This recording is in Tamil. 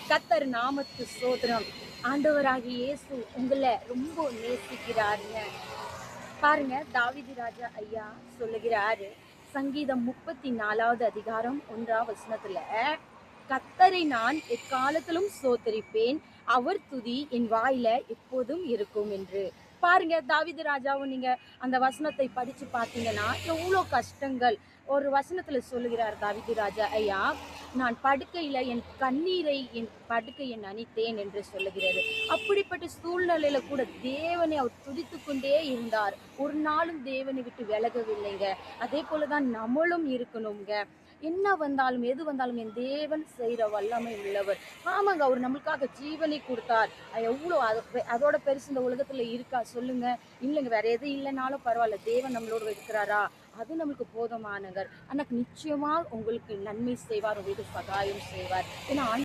கத்தர் நாமத்து சோதரம். ஆண்டவராகிய இயேசு உங்களை ரொம்ப நேசிக்கிறாருங்க. பாருங்க, தாவீது ராஜா ஐயா சொல்லுகிறாரு, சங்கீதம் 34வது அதிகாரம் 1ஆம் வசனத்துல, கத்தரை நான் எக்காலத்திலும் சோத்தரிப்பேன், அவர் துதி என் வாயில எப்போதும் இருக்கும் என்று. பாருங்க, தாவீது ராஜாவும் நீங்க அந்த வசனத்தை படிச்சு பார்த்தீங்கன்னா எவ்வளோ கஷ்டங்கள். ஒரு வசனத்துல சொல்லுகிறார் தாவீது ராஜா ஐயா, நான் படுக்கையில என் கண்ணீரை என் படுக்கையை நனைத்தேன் என்று சொல்லுகிறது. அப்படிப்பட்ட சூழ்நிலையில கூட தேவனை அவர் துதித்து கொண்டே இருந்தார். ஒரு நாளும் தேவனை விட்டு விலகவில்லைங்க. அதே போலதான் நம்மளும் இருக்கணுங்க. என்ன வந்தாலும் எது வந்தாலும் என் தேவன் செய்யற வல்லமை உள்ளவர். ஆமாங்க, அவர் நம்மளுக்காக ஜீவனை கொடுத்தார். எவ்வளோ அதோட பெருசு இந்த உலகத்துல இருக்கா சொல்லுங்க? இல்லைங்க, வேற எது இல்லைனாலும் பரவாயில்ல, தேவன் நம்மளோட இருக்கிறாரா, அது நம்மளுக்கு போதுமானவர். ஆனா நிச்சயமா உங்களுக்கு நன்மை செய்வார், உங்களுக்கு சகாயம் செய்வார். ஏன்னா